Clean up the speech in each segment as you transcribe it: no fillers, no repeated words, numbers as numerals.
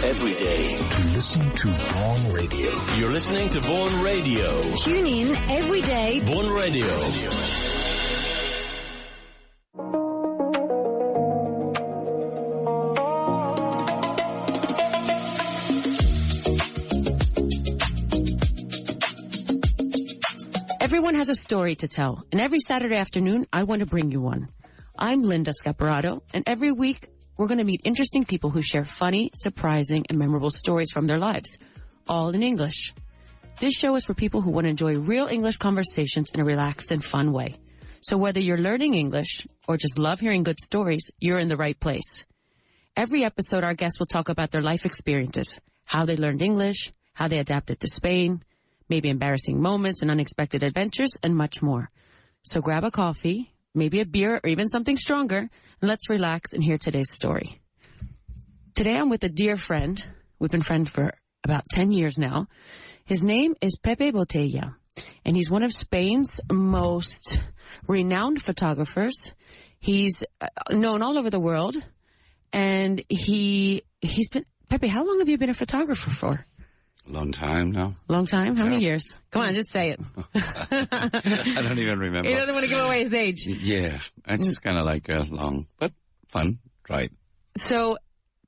every day. To listen to Vaughan Radio. You're listening to Vaughan Radio. Tune in every day. Vaughan Radio. Everyone has a story to tell, and every Saturday afternoon, I want to bring you one. I'm Linda Scaparotto, and every week, we're going to meet interesting people who share funny, surprising, and memorable stories from their lives, all in English. This show is for people who want to enjoy real English conversations in a relaxed and fun way. So whether you're learning English or just love hearing good stories, you're in the right place. Every episode, our guests will talk about their life experiences, how they learned English, how they adapted to Spain, maybe embarrassing moments and unexpected adventures, and much more. So grab a coffee, maybe a beer, or even something stronger, and let's relax and hear today's story. Today I'm with a dear friend. We've been friends for about 10 years now. His name is Pepe Botella, and he's one of Spain's most renowned photographers. He's known all over the world, and he's been... Pepe, how long have you been a photographer for? Long time now. Long time? How many years? Come on, just say it. I don't even remember. He doesn't want to give away his age. Yeah, it's kind of like long, but fun, right? So,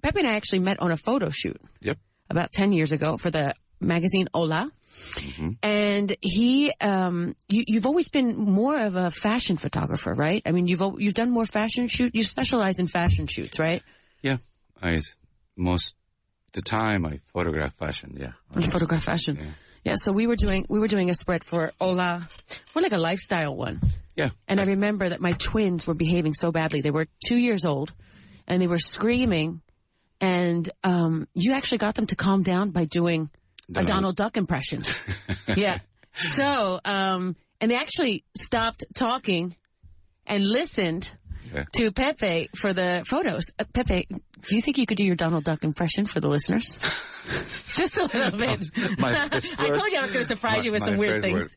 Pepe and I actually met on a photo shoot. Yep. About 10 years ago for the magazine Hola. Mm-hmm. And you've always been more of a fashion photographer, right? I mean, you've done more fashion shoots. You specialize in fashion shoots, right? Yeah, most the time I photograph fashion. Yeah, you photograph fashion. Yeah. So we were doing a spread for Hola, more like a lifestyle one. Yeah. And I remember that my twins were behaving so badly. They were 2 years old, and they were screaming. And you actually got them to calm down by doing a Donald Duck impression. Yeah. So, and they actually stopped talking and listened to Pepe for the photos. Pepe, do you think you could do your Donald Duck impression for the listeners? Just a little bit. I told you I was going to surprise you with some weird things.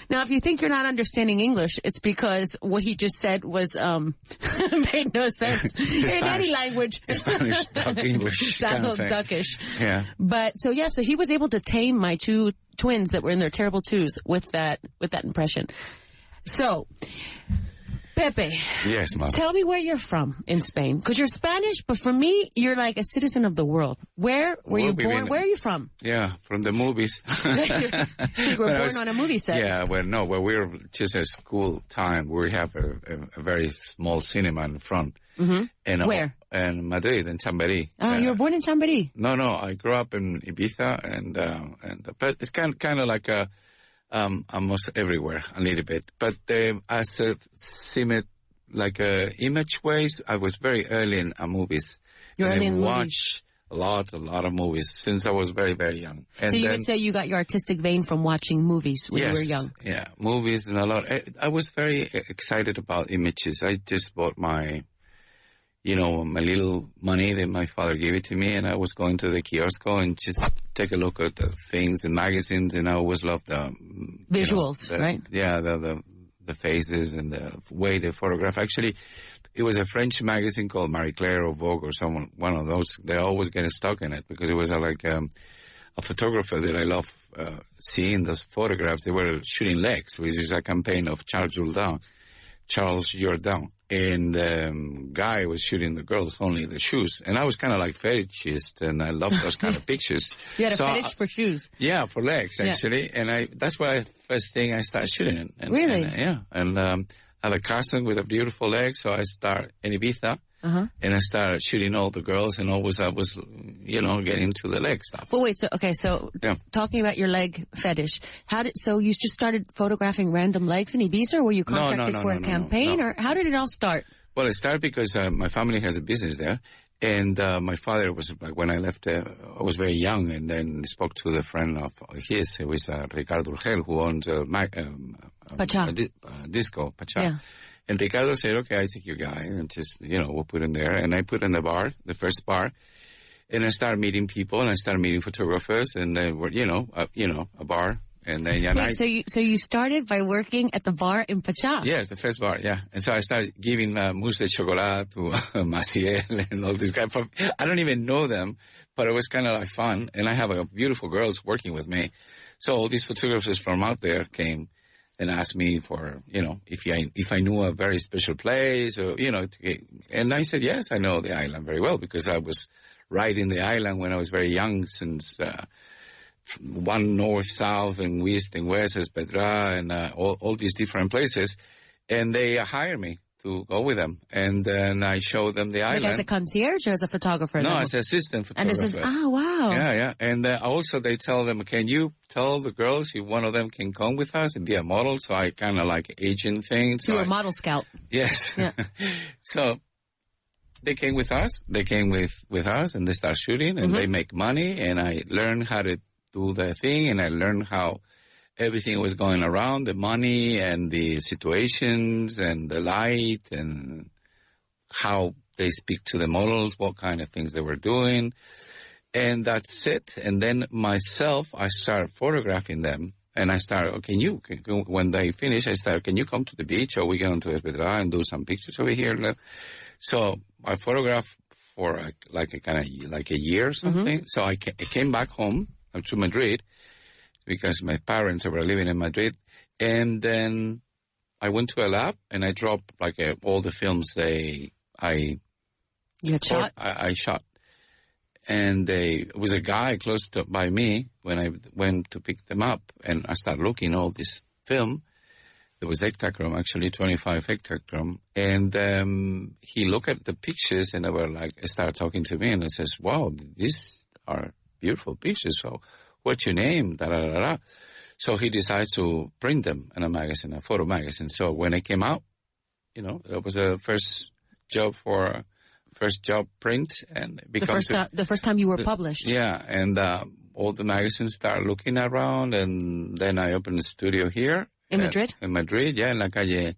Now, if you think you're not understanding English, it's because what he just said was made no sense in any language. Spanish, Duck, English, Donald Duckish. Yeah. But so he was able to tame my two twins that were in their terrible twos with that impression. So, Pepe. Yes, Mom. Tell me where you're from in Spain. Because you're Spanish, but for me, you're like a citizen of the world. Where were you born? Where are you from? Yeah, from the movies. So you were born on a movie set? Yeah, we were just at school time. We have a very small cinema in front. Mm-hmm. And, where? In Madrid, in Chamberí. Oh, you were born in Chamberí? No, I grew up in Ibiza, but it's kind of like almost everywhere a little bit. But as a image ways, I was very early in movies. You're early in movies. Watched a lot of movies since I was very, very young. And so you would say you got your artistic vein from watching movies when you were young? Yeah, movies and a lot. I was very excited about images. I just bought my little money that my father gave it to me, and I was going to the kiosk and just take a look at the things and magazines, and I always loved the visuals, right? Yeah, the faces and the way they photograph. Actually, it was a French magazine called Marie Claire or Vogue or one of those. They always get stuck in it because it was like a photographer that I love seeing those photographs. They were shooting legs, which is a campaign of Charles Jourdan. And the guy was shooting the girls, only the shoes. And I was kind of like fetishist, and I loved those kind of pictures. You had a fetish for shoes? Yeah, for legs, actually. Yeah. And that's why first thing I started shooting. Really? And I had a cousin with a beautiful leg, so I started in Ibiza. Uh-huh. And I started shooting all the girls, and always I was, getting into the leg stuff. Well, wait, talking about your leg fetish, so you just started photographing random legs in Ibiza, or were you contracted for a campaign, or how did it all start? Well, it started because my family has a business there, and my father was, like, when I left, I was very young, and then spoke to the friend of his, it was Ricardo Urgel, who owned Disco, Pacha. Yeah. And Ricardo said, okay, I take your guy, and just, we'll put him there. And I put in the first bar, and I started meeting people, and I started meeting photographers, and then, a bar, And then Wait, so you started by working at the bar in Pachá? Yes, the first bar, yeah. And so I started giving mousse de chocolat to Maciel and all these guys. I don't even know them, but it was kind of like fun. And I have beautiful girls working with me. So all these photographers from out there came and asked me for, if I knew a very special place or, and I said, yes, I know the island very well because I was right in the island when I was very young since, one north, south, and east and west as Petra and all these different places. And they hired me to go with them. And then I showed them the island. Like as a concierge or as a photographer? No, as an assistant photographer. Wow. Yeah. And also they tell them, can you tell the girls if one of them can come with us and be a model? So I kind of like agent thing. So you were a model scout. Yes. Yeah. So they came with us. They came with us and they start shooting and they make money. And I learned how to do the thing, and I learned how everything was going around, the money and the situations and the light and how they speak to the models, what kind of things they were doing. And that's it. And then myself, I started photographing them. And I started, when they finish, I started, can you come to the beach or we go to Esvedra and do some pictures over here? So I photographed for like a year or something. So I came back home to Madrid because my parents were living in Madrid. And then I went to a lab and I dropped all the films I shot. And it was a guy close by me when I went to pick them up. And I started looking at all this film. There was Ektachrome, actually, 25 Ektachrome. And he looked at the pictures and started talking to me. And I says, wow, these are beautiful pictures. So what's your name? Da, da, da, da. So he decides to print them in a magazine, a photo magazine. So when it came out, it was the first job print, and it becomes the first time you were published. Yeah, and all the magazines started looking around, and then I opened a studio here in Madrid. In Madrid, yeah, in la calle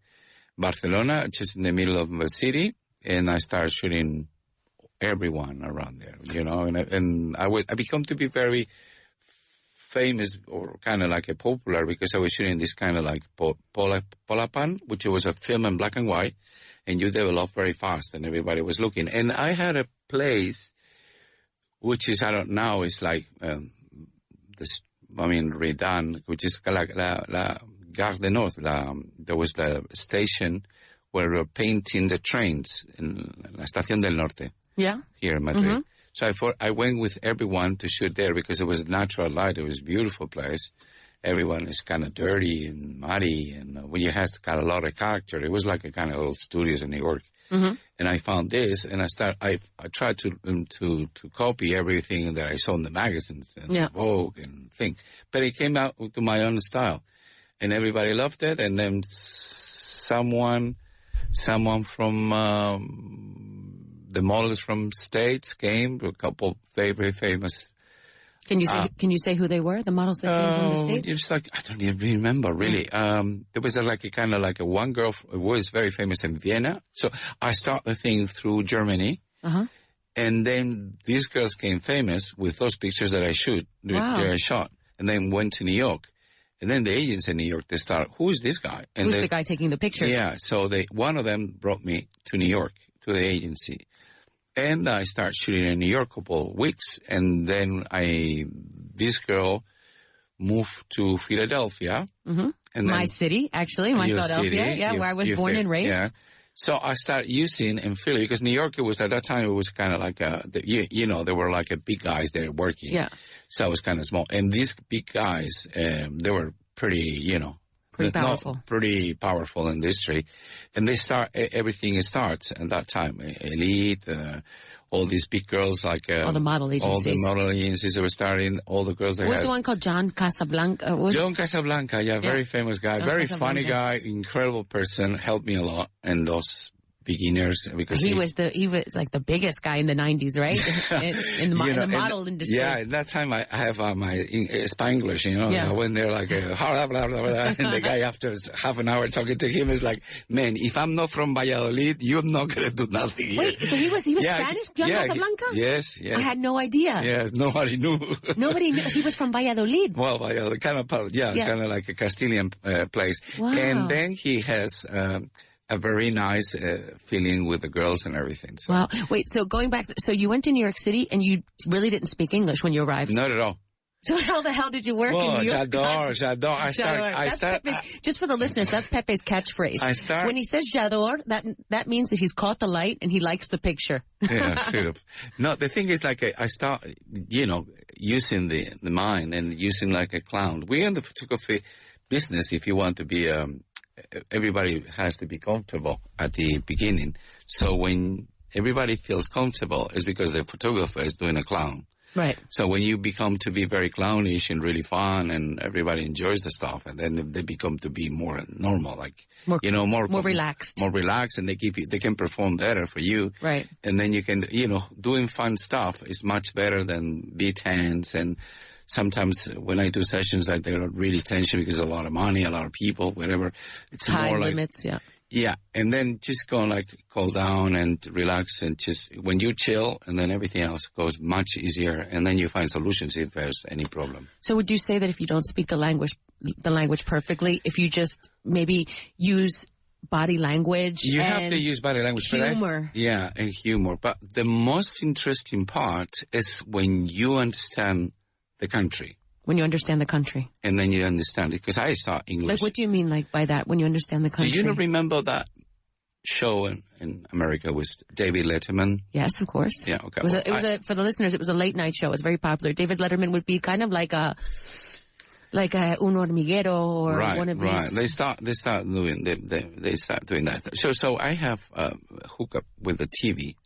Barcelona, just in the middle of the city, and I started shooting everyone around there, and I become to be very famous or kind of like a popular because I was shooting this kind of like Polapan, which was a film in black and white, and you develop very fast and everybody was looking. And I had a place which is, I don't know, it's like, redone, which is like la Gare du Nord. There was the station where we were painting the trains in la Estación del Norte. Yeah. Here in Madrid. So I went with everyone to shoot there because it was natural light. It was a beautiful place. Everyone is kind of dirty and muddy, and when you had got a lot of character, it was like a kind of old studios in New York. And I found this, and I tried to copy everything that I saw in the magazines and Vogue and thing, but it came out to my own style, and everybody loved it. And then someone from the models from States came, a couple very famous. Can you say who they were? The models that came from the States? It's like, I don't even remember really. There was a one girl who was very famous in Vienna. So I started the thing through Germany. And then these girls came famous with those pictures that I shot, and then went to New York. And then the agents in New York, they start, who is this guy? And who's the guy taking the pictures? Yeah. So one of them brought me to New York, to the agency. And I started shooting in New York a couple of weeks. And then this girl moved to Philadelphia. And my city, actually, my Philadelphia. Where I was born and raised. Yeah. So I started using in Philly, because New York, it was at that time, it was kind of like there were like big guys there working. Yeah. So I was kind of small. And these big guys, they were pretty, pretty powerful. Pretty powerful industry. And everything starts at that time. Elite, all these big girls like... all the model agencies. All the model agencies that were starting, all the girls that What was the one called John Casablanca? John Casablanca, very famous guy. Very funny guy, incredible person, helped me a lot in those beginners because he was like the biggest guy in the 90s, right? in the model industry. Yeah, at that time I have my Spanglish, Yeah. when they're like, blah, blah, blah, blah, and the guy after half an hour talking to him is like, man, if I'm not from Valladolid, you're not going to do nothing here. Wait, so he was Spanish, John Casablanca? Yes. I had no idea. Yes, nobody knew. Nobody knew. He was from Valladolid. Well, Valladolid, kind of like a Castilian place. Wow. And then he has a very nice feeling with the girls and everything. So. Wow. Wait, so going back, so you went to New York City and you really didn't speak English when you arrived? Not at all. So how the hell did you work in New York? J'adore. I start. Just for the listeners, that's Pepe's catchphase. When he says j'adore, that means that he's caught the light and he likes the picture. Yeah, sort of. No, the thing is, like, I start, using the mind and using like a clown. We're in the photography business. If you want to be, everybody has to be comfortable at the beginning. So when everybody feels comfortable, it's because the photographer is doing a clown. Right. So when you become to be very clownish and really fun and everybody enjoys the stuff, and then they become to be more normal, like, more relaxed. More relaxed, and they can perform better for you. Right. And then you can, doing fun stuff is much better than be tense. And sometimes when I do sessions, like, they're really tension because a lot of money, a lot of people, whatever. It's time more limits, yeah. Yeah, and then just go cool down and relax, and just when you chill, and then everything else goes much easier, and then you find solutions if there's any problem. So would you say that if you don't speak the language perfectly, if you just maybe use body language, you have to use body language, humor, and humor. But the most interesting part is when you understand the country. When you understand the country. And then you understand it, because I start English. Like, what do you mean, like, by that, when you understand the country? Do you remember that show in America with David Letterman? Yes, of course. Yeah, okay. It was for the listeners, it was a late night show. It was very popular. David Letterman would be kind of like a un hormiguero or one of these. Right. They start doing that. So I have a hookup with the TV,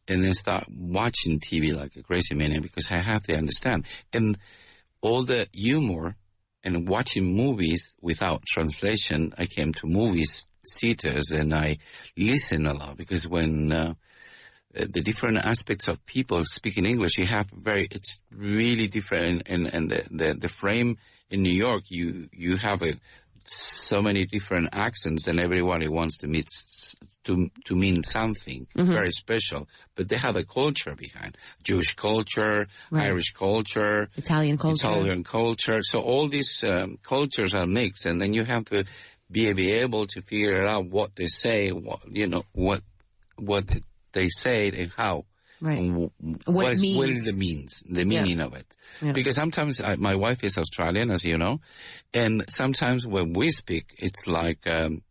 and then start watching TV like a crazy maniac, because I have to understand. And all the humor and watching movies without translation, I came to movies theaters and I listen a lot, because when the different aspects of people speaking English, it's really different. And the frame in New York, you have so many different accents, and everybody wants to mean something very special. But they have a culture behind. Jewish culture, right. Irish culture, Italian culture. So all these cultures are mixed, and then you have to be able to figure out what they say, what they say and how. Right. And what is the meaning of it. Yeah. Because sometimes my wife is Australian, as you know, and sometimes when we speak, it's like, wait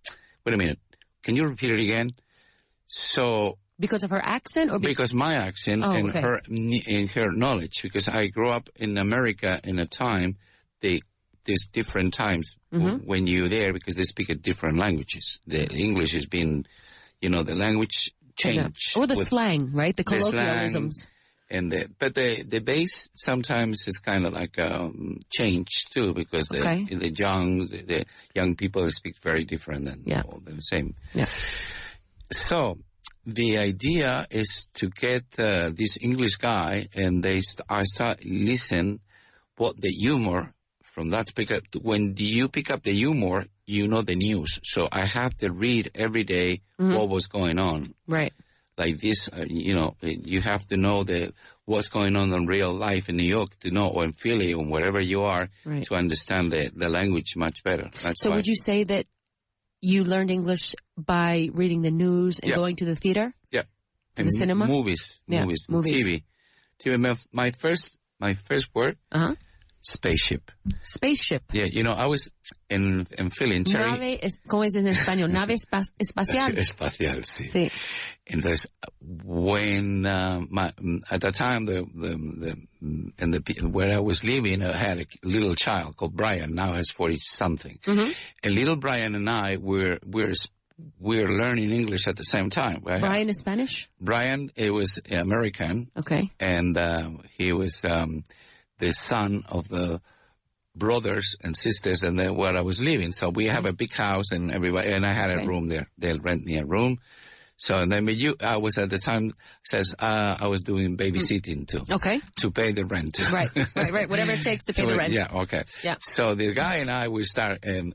a minute, can you repeat it again? So. Because of her accent, or because my accent and her knowledge, because I grew up in America in a time, there's different times when you're there, because they speak different languages. The English has been, the language change. Or the slang, right? The colloquialisms. But the base sometimes is kind of like changed too, because the young people speak very different than all the same. Yeah. So the idea is to get this English guy, and I start listening what the humor from that. Because when you pick up the humor, you know the news. So I have to read every day what was going on. Right. Like this, you have to know what's going on in real life in New York to know, or in Philly, or wherever you are, to understand the language much better. So would you say that you learned English by reading the news and going to the theater? Yeah. To the cinema? Movies. TV. My first word, spaceship. Spaceship. Yeah, I was in Philly, in Cherry. ¿Cómo es en español? Nave espacial. Espacial, sí. Entonces, when at the time where I was living, I had a little child called Brian. Now he's 40-something. And little Brian and I we're learning English at the same time. Brian is Spanish? Brian, it was American. Okay. And he was the son of the brothers and sisters and where I was living. So we have a big house, and everybody, and I had a room there. They'll rent me a room. So and then I was at the time, I was doing babysitting too. Okay. To pay the rent. Right. Whatever it takes to pay the rent. Yeah, okay. Yeah. So the guy and I,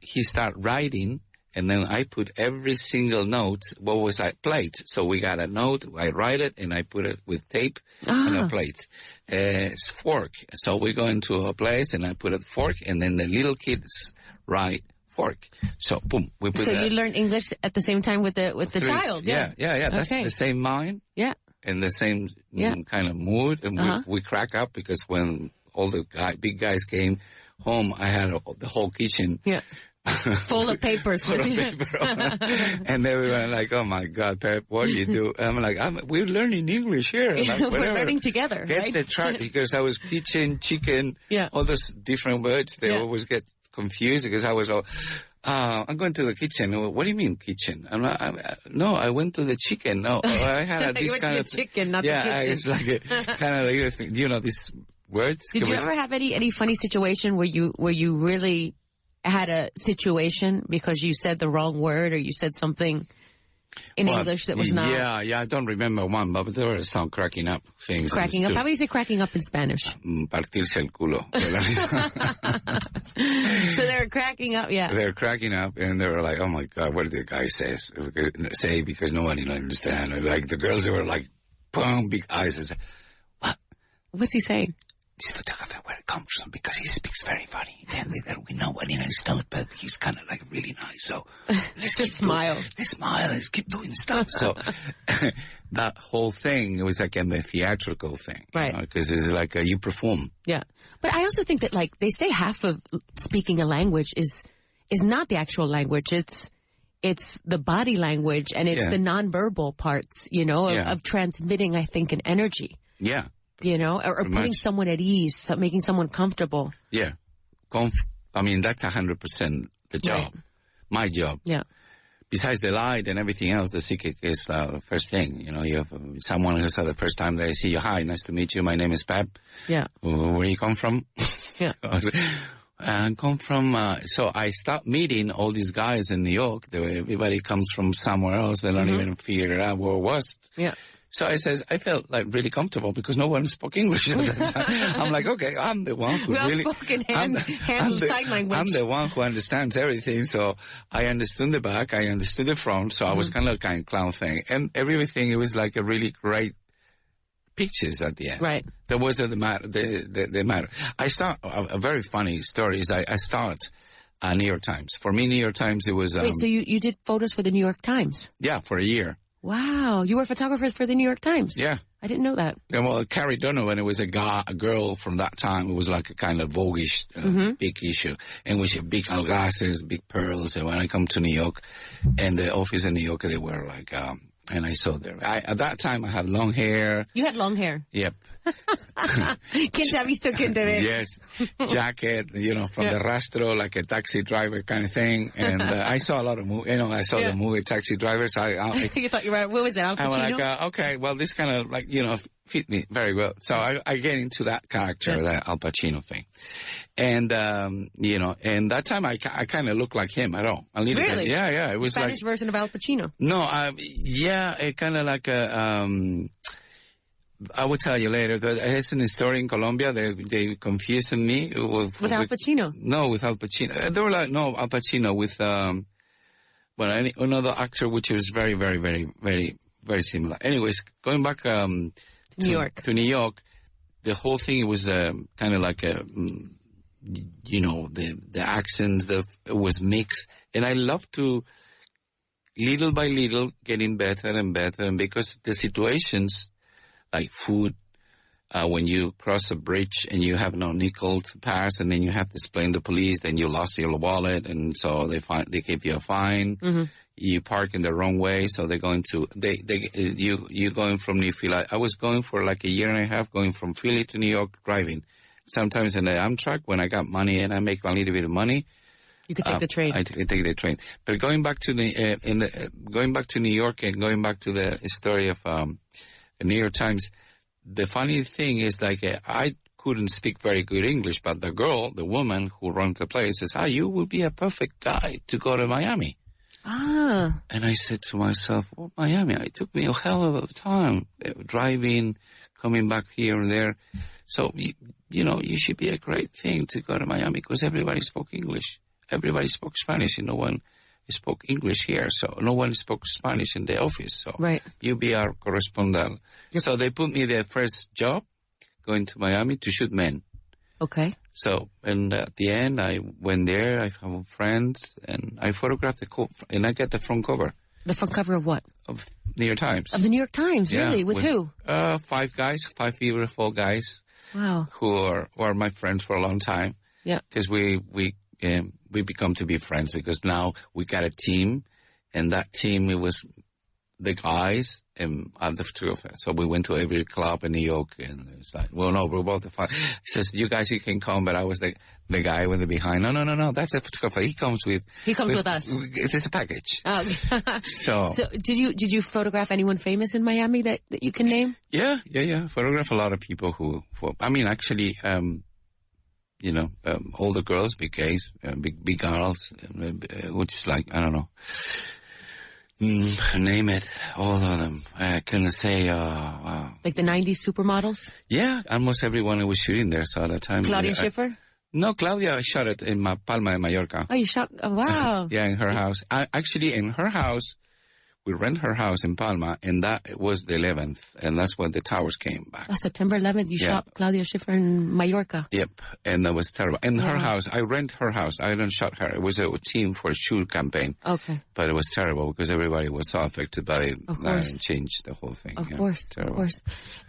he start writing, and then I put every single note, what was I plate. So we got a note, I write it, and I put it with tape on a plate. It's fork. So we go into a place, and I put a fork, and then the little kids write fork. So boom, we put. So you learn English at the same time with the child. Yeah. That's okay. the same mind. Yeah. And the same kind of mood, and we crack up because when all the big guys came home, I had the whole kitchen. Yeah. Full of papers. And they were like, "Oh my God, Pep, what do you do?" I'm like, "We're learning English here. Like, We're learning together, Get right? the track," because I was kitchen, chicken, all those different words. They always get confused because I was all, I'm going to the kitchen. What do you mean kitchen? No, I went to the chicken. No, I had this kind of chicken, not the kitchen. It's like a kind of like thing. You know, these words. Did you ever have any funny situation where you really had a situation because you said the wrong word or you said something in English that was not... Yeah, I don't remember one, but there were some cracking up things. Cracking up? How do you say cracking up in Spanish? Partirse el culo. So they were cracking up, yeah. They were cracking up, and they were like, "Oh my God, what did the guy say?" Because nobody understand. Like the girls, they were like, boom, big eyes. And said, "What? What's he saying?" This photographer, where it comes from, because he speaks very funny. Then we know what he understands, but he's kind of like really nice. So let's just smile. Let's smile. Let's keep doing stuff. So that whole thing, it was like a theatrical thing, right? Because it's like you perform. Yeah, but I also think that like they say half of speaking a language is not the actual language. It's the body language and it's the nonverbal parts, of transmitting, I think, an energy. Yeah. Or putting someone at ease, making someone comfortable. Yeah. That's 100% the job. Right. My job. Yeah. Besides the light and everything else, the secret is the first thing. You have someone who said the first time they see you, "Hi, nice to meet you. My name is Pep." Yeah. Where you come from? Yeah. I come from, so I stopped meeting all these guys in New York. Everybody comes from somewhere else. They don't even figure out where it was. Yeah. So I felt like really comfortable because no one spoke English at that time. I'm like, okay, I'm the one who sign language. I'm the one who understands everything. So I understood the back, I understood the front. So I was kind of clown thing, and everything. It was like a really great pictures at the end. Right. There was the matter. I start a very funny story. Is I start. New York Times. For me, New York Times. It was. Wait, so you did photos for the New York Times? Yeah, for a year. Wow, you were photographers for the New York Times? Yeah. I didn't know that. Yeah, well, Carrie Donovan, it was a girl from that time. It was like a kind of Vogue-ish, big issue. And with big eyeglasses, big pearls. And when I come to New York, and the office in New York, they were like, and I saw there. At that time, I had long hair. You had long hair? Yep. ¿Quién te ha visto, quién te ve? Yes. Jacket, from the rastro, like a taxi driver kind of thing. And I saw a lot of movies. I saw the movie Taxi Drivers. You thought you were, what was it, Al Pacino? I'm like, okay, well, this kind of fit me very well. So I get into that character, that Al Pacino thing. And, and that time I kind of looked like him at all. Really? Yeah. It was Spanish version of Al Pacino? No, it kind of like I will tell you later. It's an story in Colombia. They confused me with Al Pacino. No, with Al Pacino. They were like, no, Al Pacino with another actor, which was very, very, very, very, very similar. Anyways, going back to New York, the whole thing was kind of like the accents. It was mixed, and I love to little by little getting better and better, and because the situations. Like food, when you cross a bridge and you have no nickel to pass, and then you have to explain to the police, then you lost your wallet, and so they give you a fine. Mm-hmm. You park in the wrong way, so they're going to you going from New Philly. I was going for like a year and a half, going from Philly to New York driving. Sometimes in the Amtrak, when I got money and I make a little bit of money, you could take the train. I take the train. But going back to going back to New York and going back to the story of the New York Times, the funny thing is I couldn't speak very good English, but the woman who runs the place says, you will be a perfect guy to go to Miami. Ah. And I said to myself, well, Miami, it took me a hell of a time driving, coming back here and there. So, you should be a great thing to go to Miami because everybody spoke English. Everybody spoke Spanish and no one spoke English here. So no one spoke Spanish in the office. So you be our correspondent. So they put me the first job going to Miami to shoot men. Okay. So, and at the end, I went there, I found friends, and I photographed and I got the front cover. The front cover of what? Of New York Times. Of the New York Times, really? With who? 5 guys, 5 beautiful guys. Wow. Who are my friends for a long time. Yeah. Because we become to be friends because now we got a team, and that team, it was the guys and the photographer. So we went to every club in New York, and it's like, well, no, we're both the fun. He says, you guys, you can come, but I was the guy with the behind. No, that's a photographer. He comes with us. It's a package. Oh. So did you photograph anyone famous in Miami that you can name? Yeah. Photograph a lot of people actually, all the girls, big gays, big girls, which is like, I don't know. Name it, all of them. I couldn't say, like the 90s supermodels? Yeah, almost everyone who was shooting there saw that time. Claudia Schiffer? No, Claudia shot it in Palma de Mallorca. Oh, you shot, oh, wow. Yeah, in her house. Actually, in her house, we rent her house in Palma, and that was the 11th, and that's when the towers came back. Oh, September 11th, you shot Claudia Schiffer in Mallorca. Yep, and that was terrible. And her house, I rent her house. I didn't shot her. It was a team for a shoot campaign. Okay. But it was terrible because everybody was so affected by it and changed the whole thing. Of course.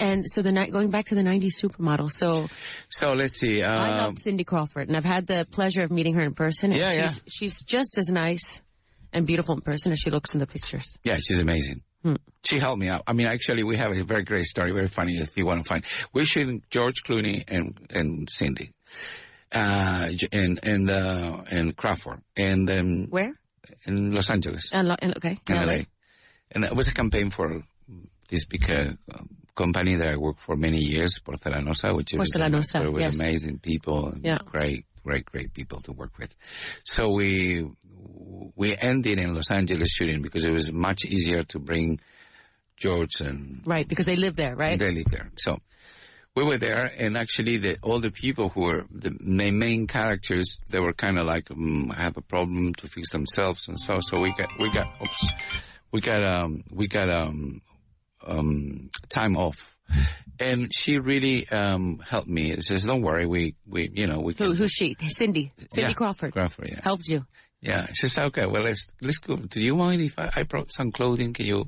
And so going back to the 90s supermodel, so let's see. I love Cindy Crawford, and I've had the pleasure of meeting her in person. And she's just as nice and beautiful in person as she looks in the pictures. Yeah, she's amazing. She helped me out. I mean, actually, we have a very great story, very funny if you want to find. We're shooting George Clooney and Cindy, and Crawford, and then where? In Los Angeles. Okay. In LA. And it was a campaign for this big company that I worked for many years, Porcelanosa, which is with amazing people, great people to work with. So we ended in Los Angeles shooting because it was much easier to bring George and... Right, because they live there, right? They live there. So we were there, and actually all the people who were the main characters, they were kind of like have a problem to fix themselves, and so we got time off. And she really helped me. She says, "Don't worry, we can." Who's she? Cindy Crawford. Crawford, yeah. Helped you. Yeah, she said, "Okay, well, let's go. Do you mind if I brought some clothing? Can you,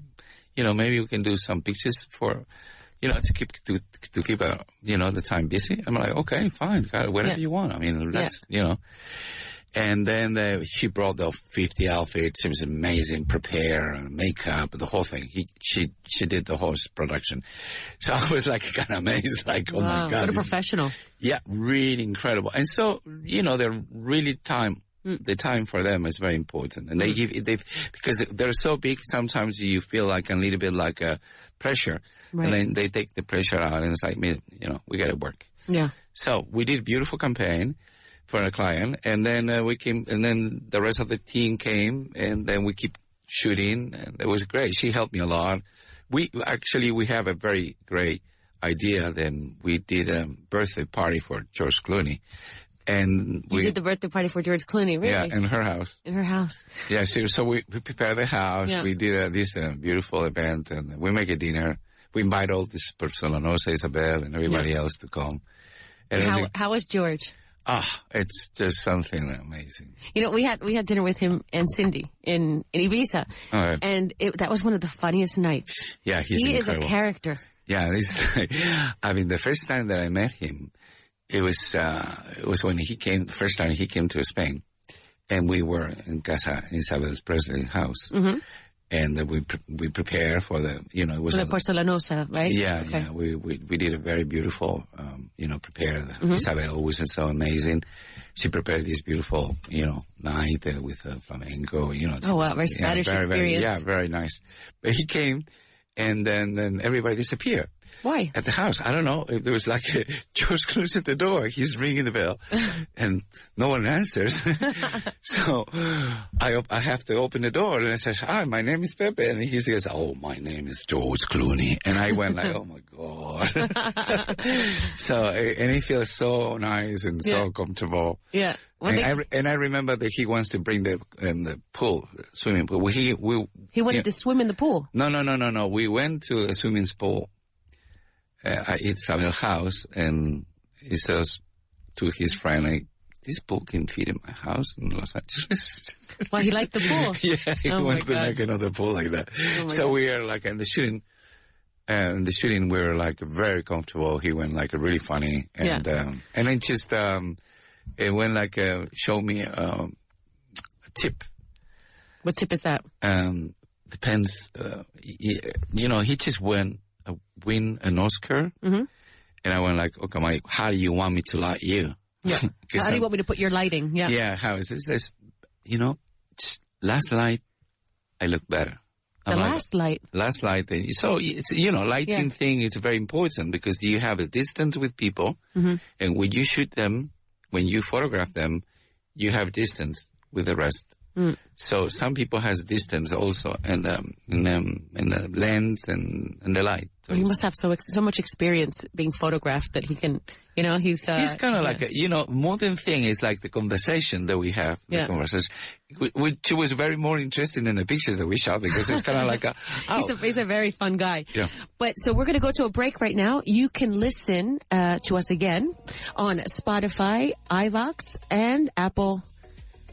maybe we can do some pictures for, to keep the time busy?" I'm like, "Okay, fine, whatever you want. I mean, that's And then she brought the 50 outfits. It was amazing. Prepare, makeup, the whole thing. She did the whole production. So I was like kind of amazed, like, oh my God. What a professional. Yeah, really incredible. And so, they're really the time for them is very important. And because they're so big, sometimes you feel like a little bit like a pressure. Right. And then they take the pressure out and it's like, we got to work. Yeah. So we did a beautiful campaign for a client, and then we came, and then the rest of the team came, and then we keep shooting, and it was great. She helped me a lot. We have a very great idea. Then we did a birthday party for George Clooney, and you did the birthday party for George Clooney, really? Yeah, in her house. In her house. Yeah, so we prepared the house. Yeah. We did this beautiful event, and we make a dinner. We invite all this Porcelanosa, Isabel, and everybody else to come. And how was George? It's just something amazing. We had dinner with him and Cindy in Ibiza, and that was one of the funniest nights. Yeah, he is a character. Yeah, the first time that I met him, it was when he came. The first time he came to Spain, and we were in Casa Isabel Presley's house. Mm-hmm. And we prepare for the, it was... For the Porcelanosa, right? Yeah, okay. Yeah. We did a very beautiful, prepare. Mm-hmm. Isabel was so amazing. She prepared this beautiful, night with flamenco, Oh, wow, very Spanish experience. Very nice. But he came, and then everybody disappeared. Why? At the house. I don't know. If there was like George close at the door. He's ringing the bell and no one answers. So I have to open the door and I say, hi, my name is Pepe. And he says, oh, my name is George Clooney. And I went like, oh my God. So, and he feels so nice and so comfortable. Yeah. And I remember that he wants to bring the pool, swimming pool. He wanted to swim in the pool. No. We went to the swimming pool at Isabel's house, and he says to his friend, like, this pool can fit in my house in Los Angeles. Well, he liked the pool. Yeah, he wants to make another pool like that. So we are like in the shooting. And the shooting, we were like very comfortable. He went like really funny, and then just it went like show me a tip. What tip is that? Depends. He just win an Oscar, and I went like, okay, Mike, how do you want me to like you? Yeah. How do you want me to put your lighting? Yeah. Yeah. How is this? Just last light, I look better. Last light. So it's, lighting thing is very important because you have a distance with people, and when you shoot them, when you photograph them, you have distance with the rest. So some people has distance also, and the lens and the light. So he must have so much experience being photographed that he can, he's kind of like more than thing is like the conversation that we have. The conversation, which was very more interesting than the pictures that we shot because it's kind of like he's a very fun guy. Yeah. But so we're going to go to a break right now. You can listen to us again on Spotify, iVoox, and Apple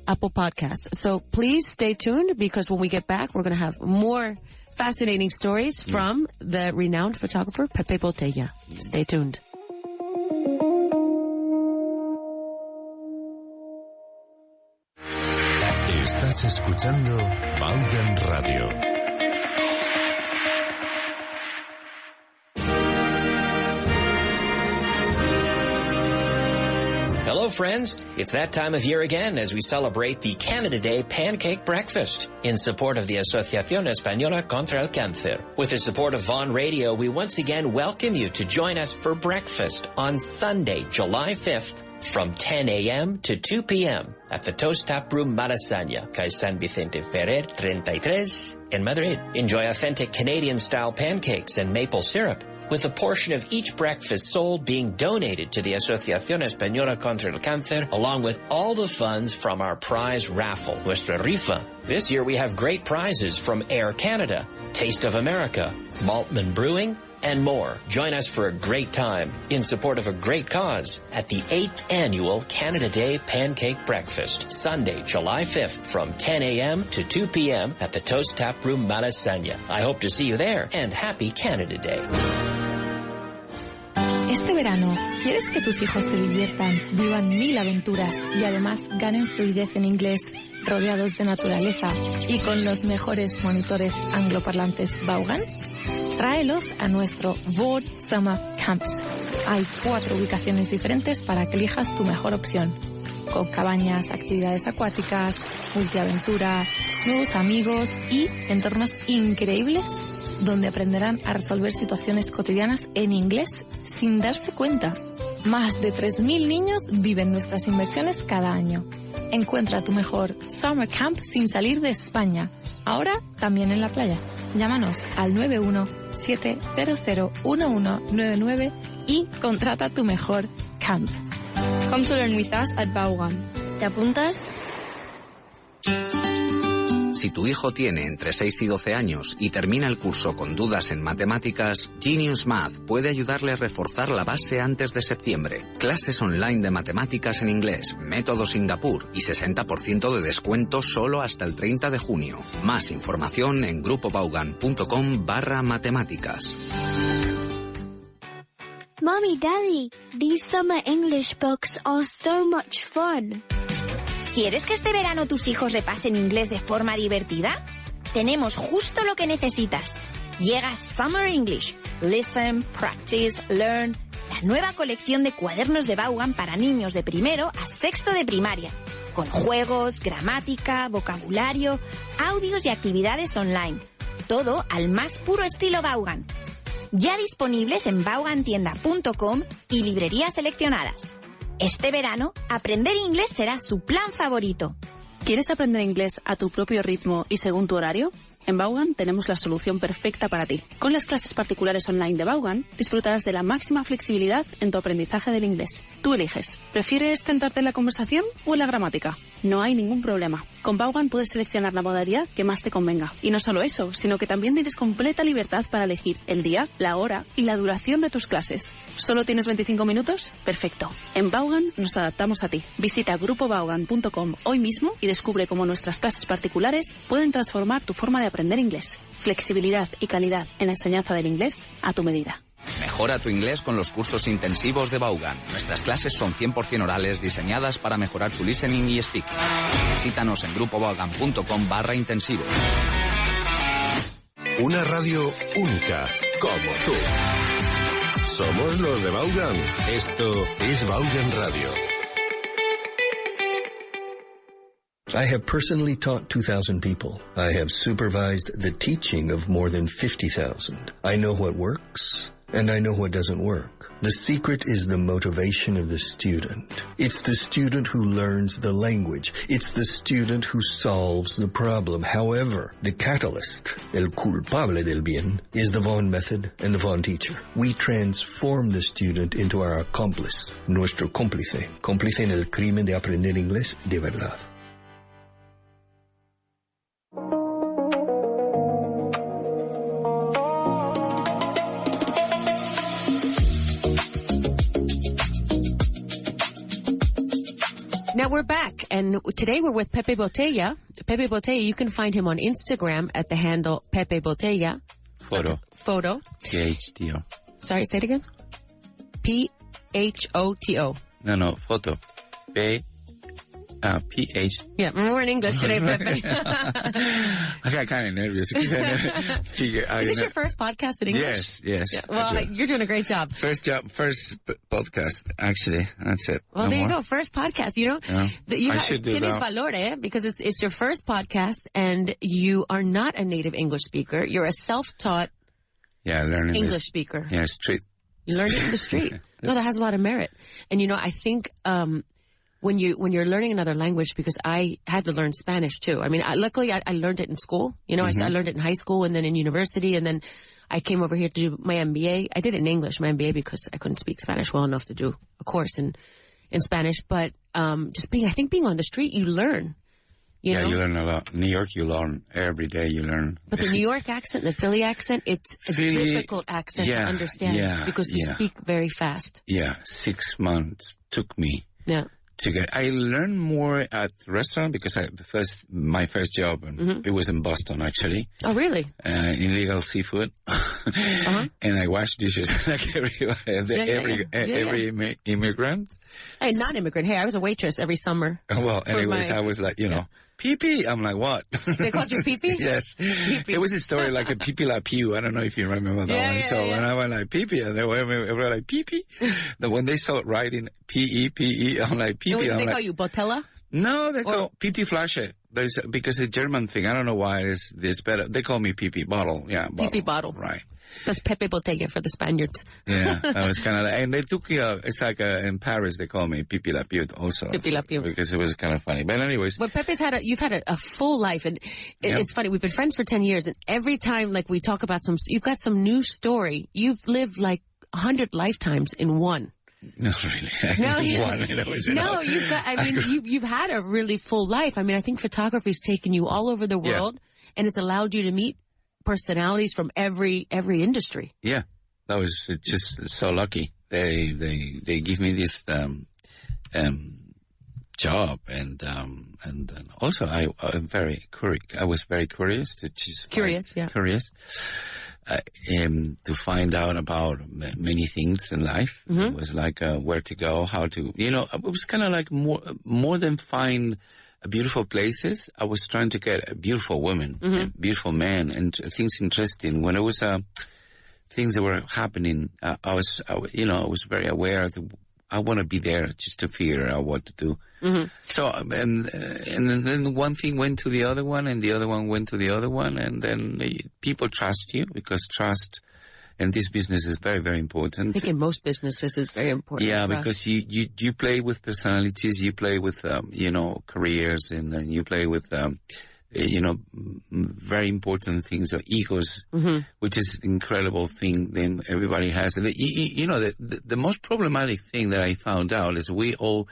Podcasts. So please stay tuned because when we get back, we're going to have more fascinating stories from the renowned photographer Pepe Botella. Stay tuned. Estás escuchando Vaughan Radio. Hello, friends. It's that time of year again as we celebrate the Canada Day Pancake Breakfast in support of the Asociación Española contra el Cáncer. With the support of Vaughan Radio, we once again welcome you to join us for breakfast on Sunday, July 5th from 10 a.m. to 2 p.m. at the Toast Tap Room Malasaña, Calle San Vicente Ferrer 33 in Madrid. Enjoy authentic Canadian-style pancakes and maple syrup, with a portion of each breakfast sold being donated to the Asociación Española contra el Cáncer, along with all the funds from our prize raffle, Nuestra Rifa. This year we have great prizes from Air Canada, Taste of America, Maltman Brewing, and more. Join us for a great time in support of a great cause at the 8th Annual Canada Day Pancake Breakfast, Sunday, July 5th from 10 a.m. to 2 p.m. at the Toast Tap Room Malasaña. I hope to see you there, and happy Canada Day. Este verano, ¿quieres que tus hijos se diviertan, vivan 1000 aventuras y además ganen fluidez en inglés, rodeados de naturaleza y con los mejores monitores angloparlantes Vaughan? Tráelos a nuestro Vaughan Summer Camps. Hay 4 ubicaciones diferentes para que elijas tu mejor opción, con cabañas, actividades acuáticas, multiaventura, nuevos amigos y entornos increíbles donde aprenderán a resolver situaciones cotidianas en inglés sin darse cuenta. Más de 3.000 niños viven nuestras inversiones cada año. Encuentra tu mejor Summer Camp sin salir de España. Ahora también en la playa. Llámanos al 917001199 y contrata tu mejor camp. Come to learn with us at Vaughan. ¿Te apuntas? Si tu hijo tiene entre 6 y 12 años y termina el curso con dudas en matemáticas, Genius Math puede ayudarle a reforzar la base antes de septiembre. Clases online de matemáticas en inglés, método Singapur y 60% de descuento solo hasta el 30 de junio. Más información en grupovaughan.com/matemáticas. Mommy, Daddy, these summer English books are so much fun. ¿Quieres que este verano tus hijos repasen inglés de forma divertida? Tenemos justo lo que necesitas. Llega Summer English. Listen, practice, learn. La nueva colección de cuadernos de Vaughan para niños de primero a sexto de primaria. Con juegos, gramática, vocabulario, audios y actividades online. Todo al más puro estilo Vaughan. ya disponibles en vaughantienda.com y librerías seleccionadas. Este verano, aprender inglés será su plan favorito. ¿Quieres aprender inglés a tu propio ritmo y según tu horario? En Vaughan tenemos la solución perfecta para ti. Con las clases particulares online de Vaughan, disfrutarás de la máxima flexibilidad en tu aprendizaje del inglés. Tú eliges. ¿Prefieres centrarte en la conversación o en la gramática? No hay ningún problema. Con Vaughan puedes seleccionar la modalidad que más te convenga. Y no solo eso, sino que también tienes completa libertad para elegir el día, la hora y la duración de tus clases. ¿Solo tienes 25 minutos? Perfecto. En Vaughan nos adaptamos a ti. Visita grupovaughan.com hoy mismo y descubre cómo nuestras clases particulares pueden transformar tu forma de aprender inglés. Flexibilidad y calidad en la enseñanza del inglés a tu medida. Mejora tu inglés con los cursos intensivos de Vaughan. Nuestras clases son 100% orales, diseñadas para mejorar tu listening y speaking. Visítanos en grupovaughan.com/intensivo. Una radio única, como tú. Somos los de Vaughan. Esto es Vaughan Radio. I have personally taught 2,000 people. I have supervised the teaching of more than 50,000. I know what works, and I know what doesn't work. The secret is the motivation of the student. It's the student who learns the language. It's the student who solves the problem. However, the catalyst, el culpable del bien, is the Vaughan method and the Vaughan teacher. We transform the student into our accomplice, nuestro cómplice en el crimen de aprender inglés de verdad. Now we're back, and today we're with Pepe Botella. Pepe Botella, you can find him on Instagram at the handle Pepe Botella. Photo. T-H-T-O. Sorry, say it again. P-H-O-T-O. No, photo. P-H. Yeah, we're in English today, Pepe. I got kind of nervous. Is this your first podcast in English? Yes. Yeah, well, you're doing a great job. First podcast, actually. That's it. Well, there you go. First podcast, you know. I should do tienes that. valor, because it's your first podcast, and you are not a native English speaker. You're a self-taught learning English speaker. Yeah, street. You learned it in the street. No, that has a lot of merit. And, I think when you're learning another language, because I had to learn Spanish too. I mean, luckily I learned it in school. I learned it in high school and then in university, and then I came over here to do my MBA. I did it in English, my MBA, because I couldn't speak Spanish well enough to do a course in Spanish. But just being on the street, you learn. You know? You learn a lot. New York, you learn. Every day you learn. But the New York accent, the Philly accent, it's a difficult accent to understand because we speak very fast. Yeah, 6 months took me. Yeah. I learned more at the restaurant because my first job, it was in Boston, actually. Oh, really? Illegal seafood. And I washed dishes like every immigrant. Hey, non-immigrant. Hey, I was a waitress every summer. Well, anyways, I was like, Pepe. I'm like, what? They called you Pepe? Yes. Pepe. It was a story like a Pepe La Pew. I don't know if you remember that one. So when I went like Pepe, and they were like Pepe. Then when they saw it writing P-E-P-E, I'm like Pepe. They call you Botella? No, they call Pepe Flasche. Because the German thing, I don't know why it's this better. They call me Pepe Bottle. Yeah, bottle. Pepe Bottle. Right. That's Pepe Botella for the Spaniards. Yeah, that was kind of and they took it's like in Paris they call me Pepe La Pew also. Pepe La Pew. Because it was kind of funny. But anyways. Well, Pepe's you've had a full life, and it's funny. We've been friends for 10 years, and every time we talk about you've got some new story. You've lived 100 lifetimes in one. No, really. You've got, you've had a really full life. I mean, I think photography's taken you all over the world, and it's allowed you to meet personalities from every industry. Yeah, that was just so lucky. They give me this job, and also I'm very curious. I was very curious curious to find out about many things in life. Mm-hmm. It was like where to go, how to, it was kind of like more than find beautiful places. I was trying to get a beautiful woman, a beautiful man, and things interesting. When it was things that were happening, I was very aware that I want to be there just to figure out what to do. Mm-hmm. So, and then one thing went to the other one, and the other one went to the other one, and then people trust you because trust And this business is very, very important. I think in most businesses it's very important. Yeah, because you play with personalities, you play with, careers, and then you play with, very important things, egos, which is an incredible thing then everybody has. And the most problematic thing that I found out is we all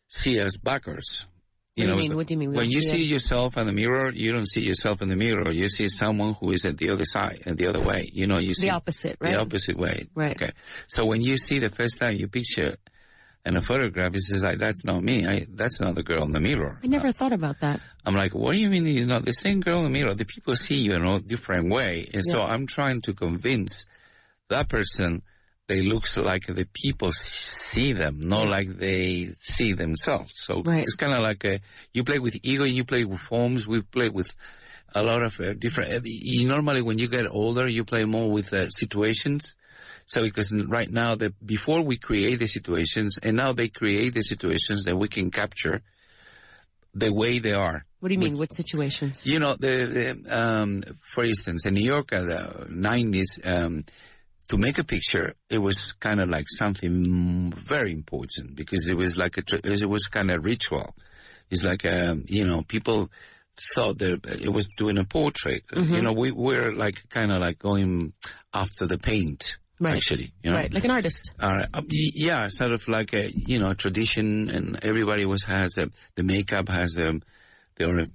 see as backers. What do you mean? When you see yourself in the mirror, you don't see yourself in the mirror. You see someone who is at the other side and the other way. You see the opposite, right? The opposite way. Right. Okay. So when you see the first time you picture in a photograph, it's just like, that's not me. That's not the girl in the mirror. I never thought about that. I'm like, what do you mean it's not the same girl in the mirror? The people see you in a different way. And so I'm trying to convince that person they looks like the people see them, not like they see themselves. So it's kind of like you play with ego and you play with forms. We play with a lot of different. Normally, when you get older, you play more with situations. So because right now, before we create the situations, and now they create the situations that we can capture the way they are. What do you mean? What situations? For instance, in New York, the 90s. To make a picture, it was kind of like something very important because it was like it was kind of ritual. It's like, people thought that it was doing a portrait. We were like kind of like going after the paint, actually. Right, like an artist. Yeah, sort of like a, tradition, and everybody has the makeup has their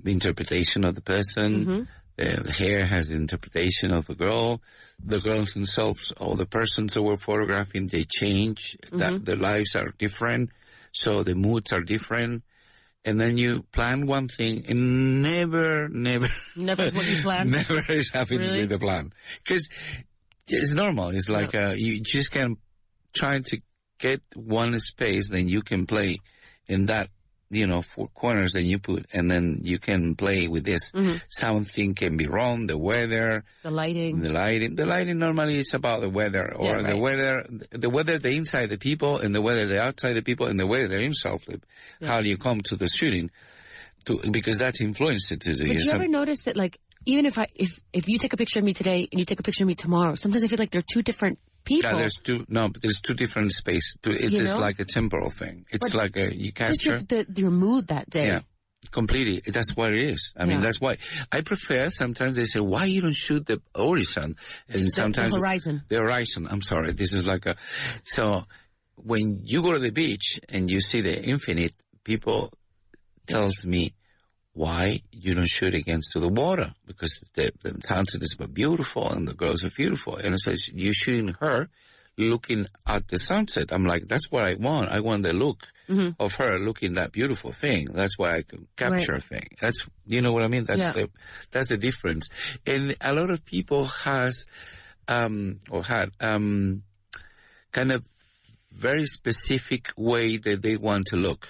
interpretation of the person. The hair has the interpretation of the girl. The girls themselves, or the persons that we're photographing, they change. That their lives are different, so the moods are different. And then you plan one thing, and never is what you plan. Never is happening with the plan, because it's normal. It's like you just can try to get one space, then you can play in that. 4 corners that you put, and then you can play with this. Something can be wrong, the weather. The lighting. The lighting normally is about the weather, or the weather, the inside the people, and the weather, the outside the people, and the weather, the inside, how you come to the shooting, because that's influenced it. But you ever notice that, like, even if you take a picture of me today, and you take a picture of me tomorrow, sometimes I feel like they're two different people. Yeah, there's two different spaces. It is like a temporal thing. It's like you capture your mood that day. Yeah, completely. That's what it is. I mean, that's why I prefer. Sometimes they say, "Why you don't shoot the horizon?" And sometimes the horizon. The horizon. I'm sorry. This is like so. When you go to the beach and you see the infinite, people tells me, why you don't shoot against the water? Because the sunset is beautiful and the girls are beautiful. And it says, you're shooting her looking at the sunset. I'm like, that's what I want. I want the look of her looking that beautiful thing. That's why I can capture a thing. That's, you know what I mean? That's the difference. And a lot of people had kind of very specific way that they want to look,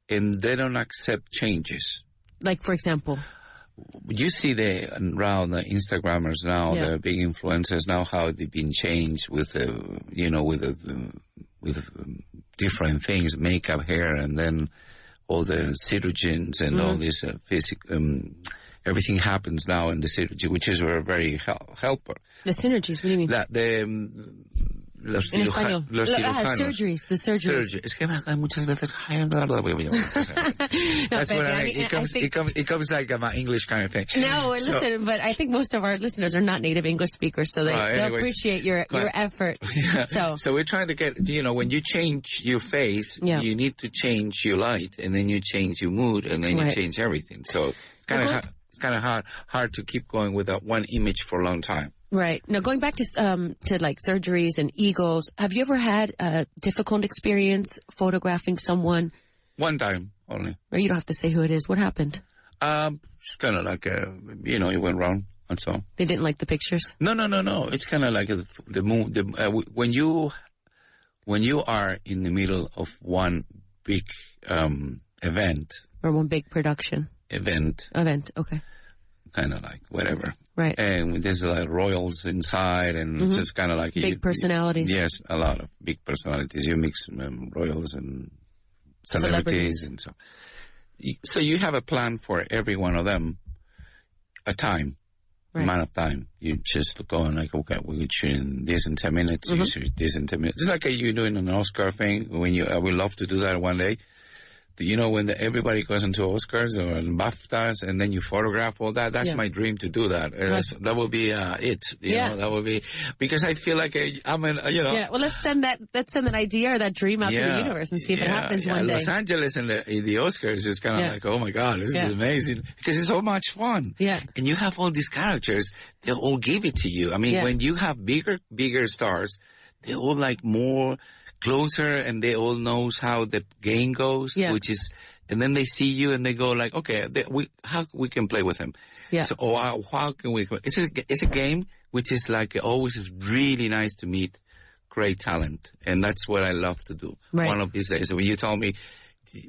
and they don't accept changes. Like, for example? You see around the Instagrammers now, the big influencers now, how they've been changed with different things, makeup, hair, and then all the surgeons and all this everything happens now in the synergy, which is a very helper. The synergies, what do you mean? That los surgeries, the surgeries. Es que muchas veces that's what I mean. It comes like my English kind of thing. No, listen, but I think most of our listeners are not native English speakers, so they appreciate your effort. Yeah. So we're trying to get, when you change your face, you need to change your light, and then you change your mood, and then you change everything. So it's kind of hard to keep going with one image for a long time. Right. Now, going back to like surgeries and egos, have you ever had a difficult experience photographing someone? One time only. Or you don't have to say who it is. What happened? It's kind of like, it went wrong and so. They didn't like the pictures? No. It's kind of like the mood. When you are in the middle of one big event. Or one big production. Event, okay. Kind of like whatever. Right. And there's like royals inside, and it's just kind of like big personalities. Yes, a lot of big personalities. You mix royals and celebrities and so. So you have a plan for every one of them, a time. amount of time. You just go and like, okay, we could shoot in this in 10 minutes, you shoot this in 10 minutes. It's like you're doing an Oscar thing. When I would love to do that one day. You know, when everybody goes into Oscars or BAFTAs and then you photograph all that, that's my dream to do that. That will be it. You know, that will be, because I feel like I'm an, you know. Yeah, well, let's send that idea or that dream out to the universe and see if it happens one day. Los Angeles and the Oscars is kind of like, oh my God, this is amazing. Because it's so much fun. Yeah. And you have all these characters, they all give it to you. I mean, when you have bigger stars, they all like more closer and they all knows how the game goes, which is, and then they see you and they go like, okay, how we can play with them. Yeah. So, how can we, it's a game which is like, always is really nice to meet great talent. And that's what I love to do. Right. One of these days, when you told me,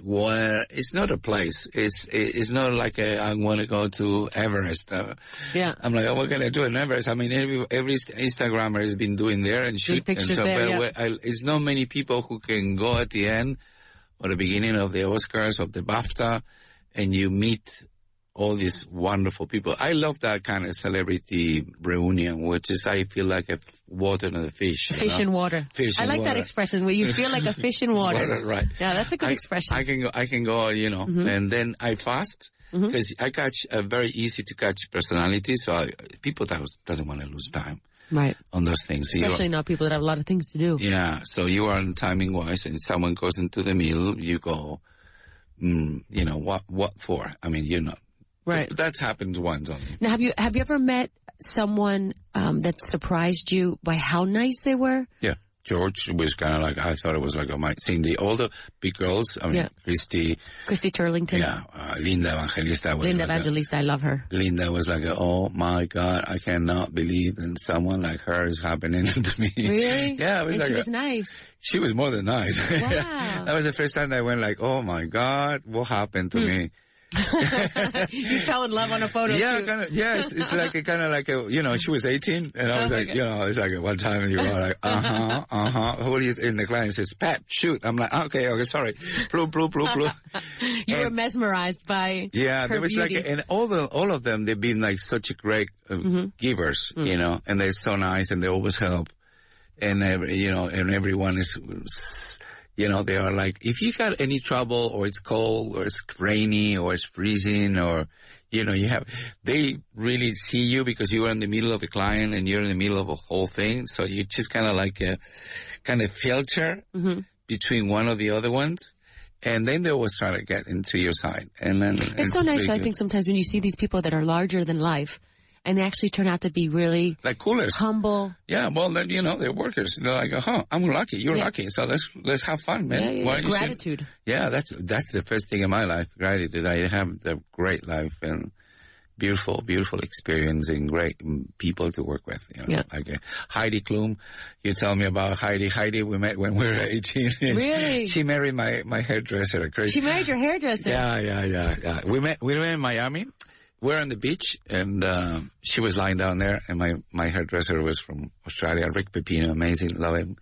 well, it's not a place. It's not like I want to go to Everest. I'm like, oh, we're going to do an Everest. I mean, every Instagrammer has been doing there and shooting. And so, it's not many people who can go at the end or the beginning of the Oscars, of the BAFTA, and you meet all these wonderful people. I love that kind of celebrity reunion, which is, I feel like a water and a fish. Fish in water. I like that expression, where you feel like a fish in water. Right. Yeah, that's a good expression. I can go, you know, and then I fast, because I catch a very easy to catch personality, so people doesn't want to lose time. Right. On those things. Especially not people that have a lot of things to do. Yeah, so you are timing wise, and someone goes into the middle, you go, you know, what for? I mean, you know. Right. That happens once only. Now, have you ever met someone that surprised you by how nice they were? Yeah. George was kind of like, I thought it was like, seeing all the big girls. I mean, Christy Turlington. Yeah. Linda Evangelista. I love her. Linda was like, oh my God, I cannot believe that someone like her is happening to me. Really? Yeah. And she was nice. She was more than nice. Wow. That was the first time I went like, oh my God, what happened to me? You fell in love on a photo shoot. Kind of, yes. It's like a kind of like a, you know, she was 18 and I was like, you know, it's like one time and you go like, who are you, in the client says, Pep, shoot. I'm like, okay, sorry. Bloop. You were mesmerized by her there was beauty. like, and all of them, they've been like such a great givers, you know, and they're so nice and they always help. And, you know, and everyone is, you know, they are like, if you got any trouble or it's cold or it's rainy or it's freezing or, you know, they really see you because you are in the middle of a client and you're in the middle of a whole thing. So you just kind of like kind of filter between one of the other ones. And then they always try to get into your side. And then it's so nice, I think, sometimes when you see these people that are larger than life, and they actually turn out to be really like coolers, humble. Yeah, well, then, you know, they're workers. They're like, I'm lucky, you're lucky, so let's have fun, man. Yeah. Gratitude. Yeah, that's the first thing in my life. Gratitude. I have a great life and beautiful experience and great people to work with. You know, like Heidi Klum. You tell me about Heidi. Heidi, we met when we were 18. Really? She married my hairdresser. Crazy. She married your hairdresser. Yeah. We met in Miami. We're on the beach, and she was lying down there, and my hairdresser was from Australia, Rick Pepino, amazing, love him.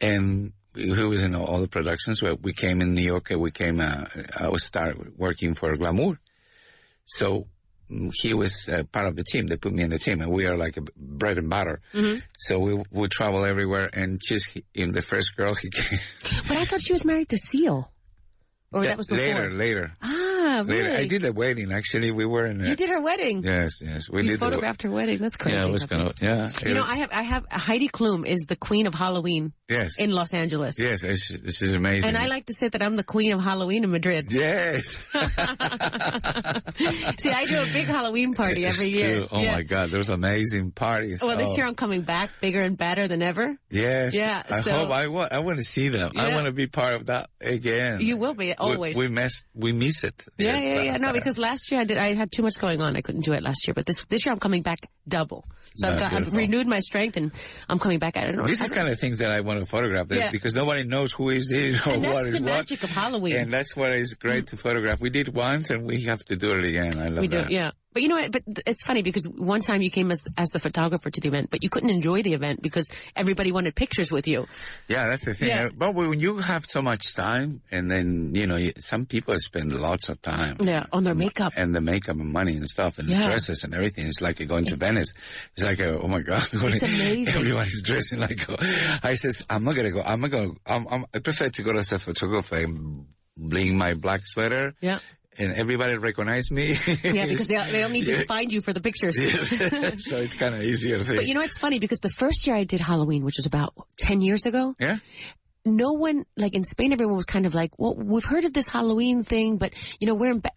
And he was in all the productions. We came in New York, I was started working for Glamour. So he was part of the team. They put me in the team, and we are like a bread and butter. So we would travel everywhere, and just in the first girl he came. But I thought she was married to Seal. Or that was before? Later. Ah, really? Later. I did the wedding, actually. We were in You did her wedding? Yes. You photographed her wedding. That's crazy. Yeah, it was kind of, You know, I have Heidi Klum is the queen of Halloween. Yes. In Los Angeles. Yes, this is amazing. And I like to say that I'm the queen of Halloween in Madrid. Yes. See, I do a big Halloween party every year. True. Oh my God, there's amazing parties. Well, this year I'm coming back bigger and badder than ever. Yes. Yeah. I want to see them. Yeah. I want to be part of that again. You will be, always. We miss it. Yeah. No, because last year I had too much going on. I couldn't do it last year, but this year I'm coming back double. So I've renewed my strength and I'm coming back. I don't know. This is kind of things that I want to photograph because nobody knows who is this or what is what. That's the magic of Halloween. And that's what is great to photograph. We did once and we have to do it again. I love that. Yeah. But you know what? But it's funny because one time you came as the photographer to the event, but you couldn't enjoy the event because everybody wanted pictures with you. Yeah, that's the thing. Yeah. But when you have so much time, and then, some people spend lots of time. Yeah, on their makeup. And the makeup and money and stuff and the dresses and everything. It's like going to Venice. It's like, oh my God. It's amazing. Everybody's dressing like, I says, I'm not going to go. I prefer to go to a photographer and bring my black sweater. Yeah. And everybody recognize me. Yeah, because they don't need to find you for the pictures. Yes. So it's kind of easier thing. But it's funny because the first year I did Halloween, which was about 10 years ago. Yeah. No one, like in Spain, everyone was kind of like, well, we've heard of this Halloween thing, but,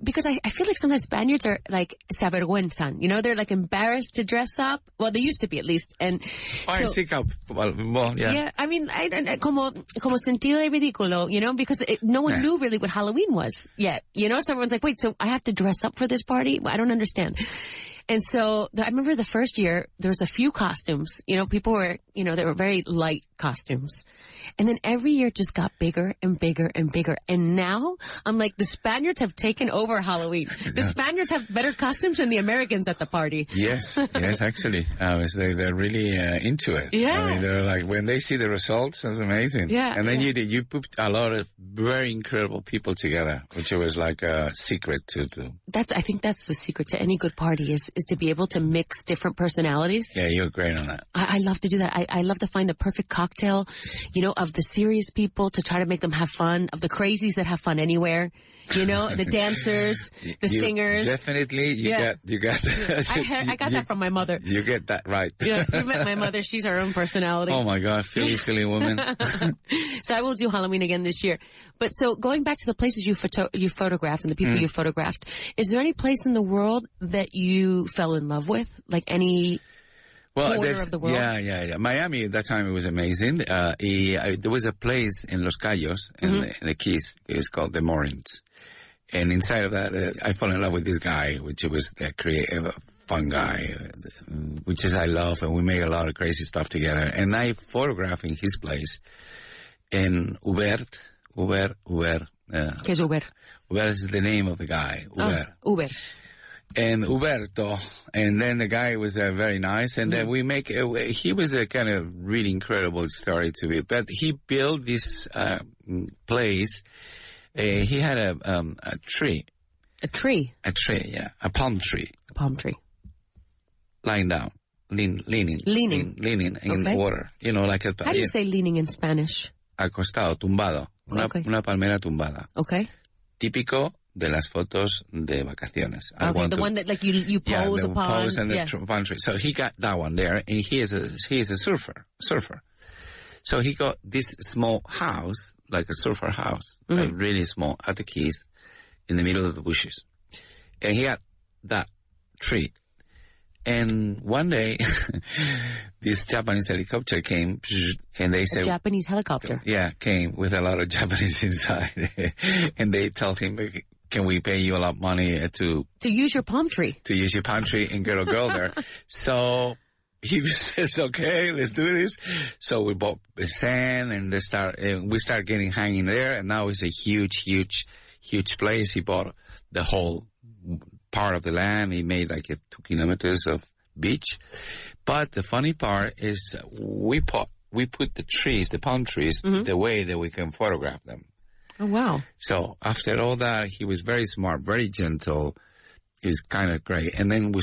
because I feel like sometimes Spaniards are like, se avergüenzan, they're like embarrassed to dress up. Well, they used to be at least. And yeah, I mean, como sentido de ridículo, because no one knew really what Halloween was yet, so everyone's like, wait, so I have to dress up for this party? I don't understand. And so I remember the first year, there was a few costumes, people were, they were very light costumes. And then every year it just got bigger and bigger and bigger. And now I'm like, the Spaniards have taken over Halloween. The Spaniards have better costumes than the Americans at the party. Yes, actually. They're really into it. Yeah. I mean, they're like, when they see the results, it's amazing. Yeah. And then you put a lot of very incredible people together, which was like a secret to do. I think that's the secret to any good party is to be able to mix different personalities. Yeah, you're great on that. I love to do that. I love to find the perfect cocktail, of the serious people to try to make them have fun, of the crazies that have fun anywhere, the dancers, the singers. Definitely, you got I got that from my mother. You get that right. Yeah, you met my mother. She's her own personality. Oh my God, Philly woman. So I will do Halloween again this year. But so going back to the places you photographed and the people you photographed, is there any place in the world that you fell in love with? Like any corner of the world? Yeah. Miami at that time, it was amazing. There was a place in Los Cayos, in the Keys. It was called the Morins. And inside of that, I fell in love with this guy, which was the creative, fun guy, which is I love, and we made a lot of crazy stuff together. And I photographed in his place in Uber. ¿Qué es Uber? Uber is the name of the guy, Uber. Uber. And Uberto, and then the guy was very nice, and then he was a kind of really incredible story to me, but he built this place. He had a tree. A tree? A tree, yeah. A palm tree. A palm tree. Lying down. Leaning in water. Like a... How do you say leaning in Spanish? Acostado, tumbado. Una palmera tumbada. Okay. Típico de las fotos de vacaciones. Okay, the one that like you pose upon. Pose and the palm tree. So he got that one there, and he is a surfer. So he got this small house, like a surfer house, like really small, at the Keys, in the middle of the bushes. And he had that tree. And one day, this Japanese helicopter came, and they said... A Japanese helicopter? Yeah, came with a lot of Japanese inside. And they told him, can we pay you a lot of money to use your palm tree? To use your palm tree and get a girl there. So he says, okay, let's do this. So we bought sand, and we start getting hanging there. And now it's a huge place. He bought the whole part of the land. He made like 2 kilometers of beach. But the funny part is we put the trees, the palm trees, the way that we can photograph them. Oh, wow. So after all that, he was very smart, very gentle. He was kind of great. And then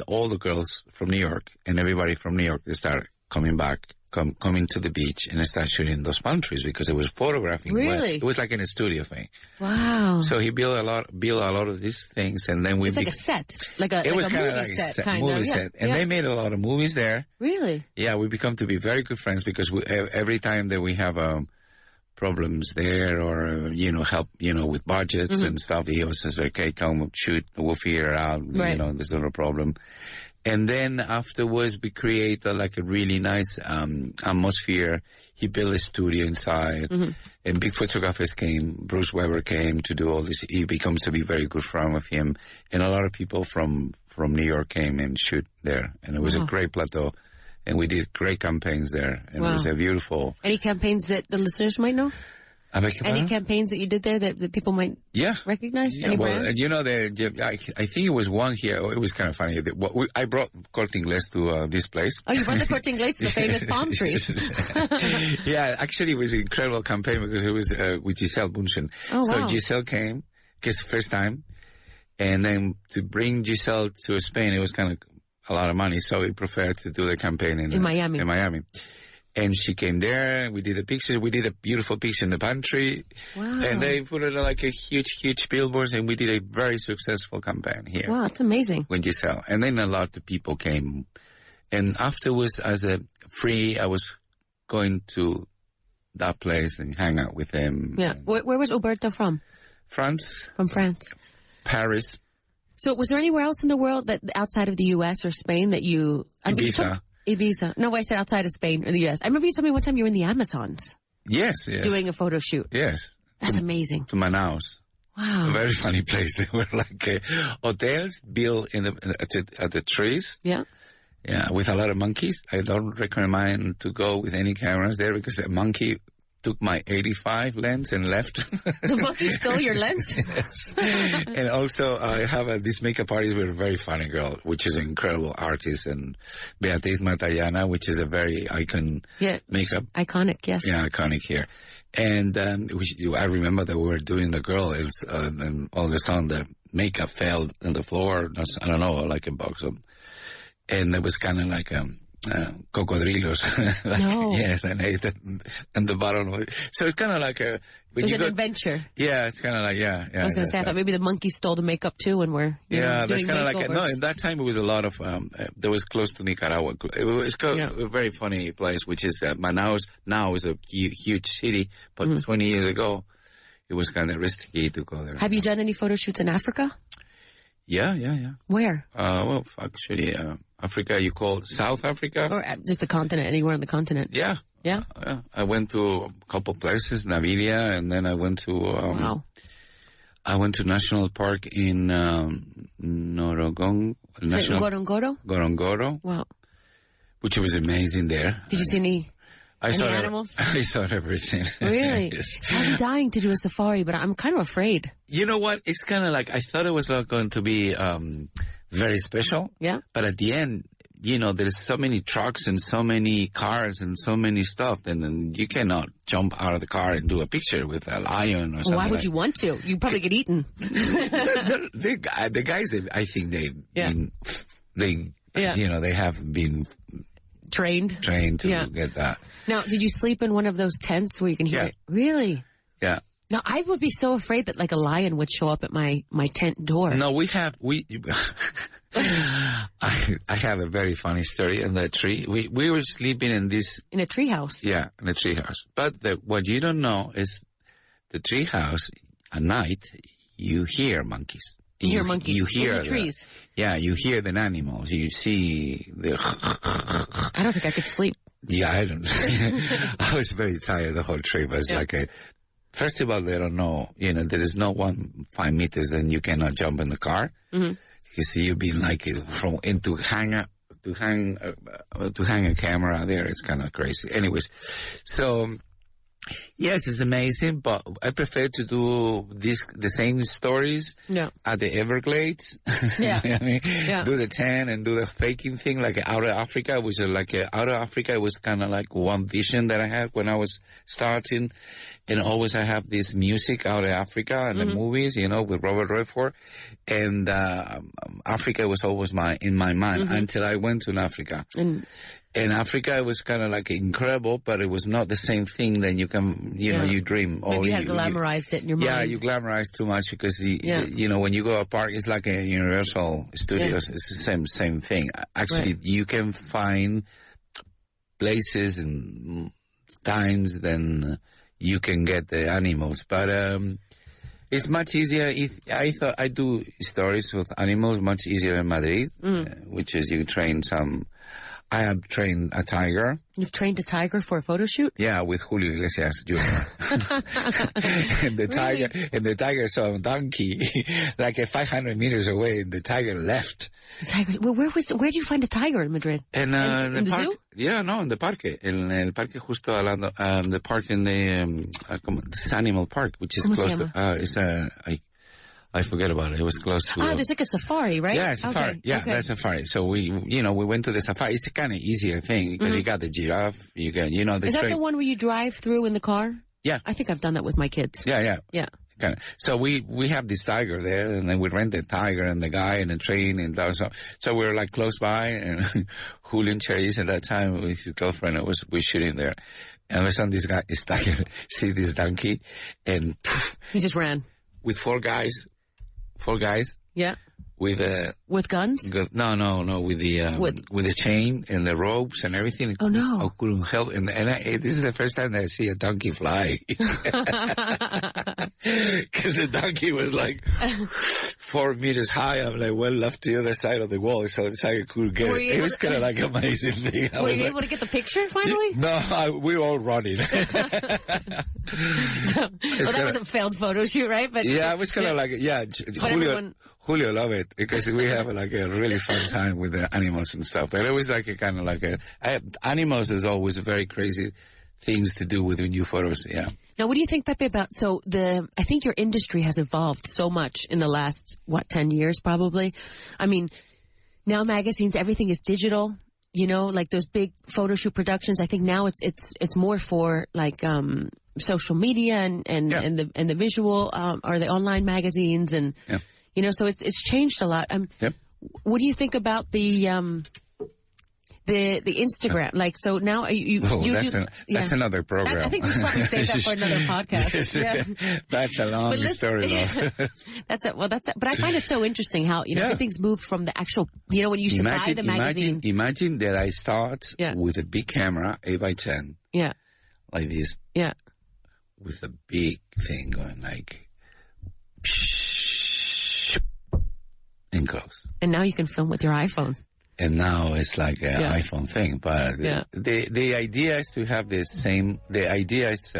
all the girls from New York and everybody from New York, they started coming back, coming to the beach, and I started shooting those palm trees because it was photographing. Really? It was like in a studio thing. Wow. So he built a lot of these things, and then it's like a set, it was kind of like a movie set, and they made a lot of movies there. Really? Yeah, we become to be very good friends because every time that we have problems there or help with budgets and stuff, he always says, "Okay, come shoot, we'll figure it out." Right. There's not a problem. And then afterwards, we create a really nice atmosphere. He built a studio inside, and big photographers came. Bruce Weber came to do all this. He becomes to be very good friend with him, and a lot of people from New York came and shoot there, and it was a great plateau. And we did great campaigns there, and it was a beautiful. Any campaigns that the listeners might know? Any campaigns that you did there that people might recognize? Yeah, any well, brands? you know, I think it was one here. It was kind of funny. I brought Corte Inglés to this place. Oh, you brought the Corte Inglés to the famous palm trees. Yeah, actually, it was an incredible campaign because it was with Giselle Bundchen. Oh, so wow. Giselle came, because the first time, and then to bring Giselle to Spain, it was kind of a lot of money, so we preferred to do the campaign in Miami. In Miami. And she came there, we did the pictures, we did a beautiful picture in the pantry. Wow. And they put it like a huge billboards, and we did a very successful campaign here. Wow, that's amazing. With Giselle. And then a lot of people came. And afterwards, as a free, I was going to that place and hang out with them. Yeah. Where was Roberto from? France. From France. Paris. So was there anywhere else in the world that outside of the U.S. or Spain that you... Ibiza. Ibiza. No, I said outside of Spain or the U.S. I remember you told me one time you were in the Amazons. Yes. Doing a photo shoot. Yes. That's amazing. To Manaus. Wow. A very funny place. They were like hotels built at the trees. Yeah. Yeah, with a lot of monkeys. I don't recommend to go with any cameras there because a monkey took my 85 lens and left. The monkey stole your lens? Yes. And also, I have this makeup artist with a very funny girl, which is an incredible artist, and Beatriz Matallana, which is a very makeup. Iconic, yes. Yeah, iconic here. And I remember that we were doing the girl, and all of a sudden the makeup fell on the floor, I don't know, like a box of... And it was kind of like cocodrilos. No. Yes, and ate it and the bottom of it. So it's kind of like a... It was an adventure. Yeah, it's kind of like, yeah. I was going to say, I thought maybe the monkey stole the makeup too and we're that's kind of like... No, in that time it was a lot of... there was close to Nicaragua. It was a very funny place, which is Manaus now is a huge city, but 20 years ago it was kind of risky to go there. Have you done any photo shoots in Africa? Yeah. Where? Well, actually, Africa, you call South Africa? Or just the continent, anywhere on the continent? Yeah. Yeah? I went to a couple places, Namibia, and then I went to... wow. I went to National Park in Ngorongoro. Ngorongoro? Wow. Which was amazing there. Did you see any animals? I saw everything. Really? Yes. I'm dying to do a safari, but I'm kind of afraid. You know what? It's kind of like, I thought it was not going to be very special. Yeah. But at the end, there's so many trucks and so many cars and so many stuff, and then you cannot jump out of the car and do a picture with a lion or something. Why would you want to? You'd probably get eaten. The guys, I think they have been trained to get that. Now, did you sleep in one of those tents where you can hear it? Really? Yeah. Now, I would be so afraid that like a lion would show up at my tent door. No, I have a very funny story in that tree. We were sleeping in a tree house. Yeah, in a tree house. But what you don't know is the tree house at night, you hear monkeys. You hear monkeys you hear in the trees. Yeah, you hear the animals. You see the... I don't think I could sleep. Yeah, I don't. I was very tired the whole trip. It's like first of all, they don't know, there is no 5 meters, then you cannot jump in the car. Mm-hmm. You see, you've been like to hang a camera there. It's kind of crazy. Anyways, so yes, it's amazing, but I prefer to do the same stories at the Everglades. Yeah. Do the tent and do the faking thing like out of Africa, which is like out of Africa. It was kind of like one vision that I had when I was starting. And always I have this music out of Africa and the movies, with Robert Redford. And Africa was always in my mind until I went to Africa. And Africa, it was kind of like incredible, but it was not the same thing that you can, you dream. Maybe you had glamorized it in your mind. Yeah, you glamorize too much because, when you go to a park, it's like a Universal Studios. Yeah. It's the same thing. Actually, you can find places and times then you can get the animals. But it's much easier. I thought I do stories with animals much easier in Madrid, which is you train some I have trained a tiger. You've trained a tiger for a photo shoot? Yeah, with Julio Iglesias Jr. and the tiger saw a donkey like 500 meters away, and the tiger left. The tiger. Well, where did you find a tiger in Madrid? In the park, zoo? Yeah, no, in the parque. In el parque justo al lado, the park in the this animal park, which is close to. I forget about it. It was close to... there's like a safari, right? Yeah, safari. Okay. Yeah, that's safari. So we went to the safari. It's a kind of easier thing because you got the giraffe, you got, the Is that the one where you drive through in the car? Yeah. I think I've done that with my kids. Yeah. Yeah. Kind of. So we have this tiger there, and then we rent the tiger and the guy and the train and so we were like close by, and Julian Cherries at that time with his girlfriend was shooting there, and we saw this tiger see this donkey, and he just ran with four guys. Yeah. With guns? No. With the chain and the ropes and everything. Oh no! I couldn't help. And this is the first time that I see a donkey fly. Because the donkey was like 4 meters high. I'm like well left to the other side of the wall, so the tiger couldn't get it. It was kind of like an amazing thing. Were you able to get the picture finally? No, we were all running. That was a failed photo shoot, right? But yeah, it was kind of like Julio loved it because we have like a really fun time with the animals and stuff. But it was like animals is always very crazy things to do with new photos. Yeah. Now, what do you think, Pepe, about, I think your industry has evolved so much in the last, 10 years probably. I mean, now magazines, everything is digital, like those big photo shoot productions. I think now it's more for like, social media and the visual, or the online magazines and, so it's changed a lot. What do you think about the Instagram? Like, so now that's another program. I think we should probably save that for another podcast. That's a long story, though. But I find it so interesting how, everything's moved from the actual, when you used to buy the magazine. Imagine that I start with a big camera, 8x10. Yeah. Like this. Yeah. With a big thing going like, and close. And now you can film with your iPhone. And now it's like an iPhone thing. But the idea is to have the idea is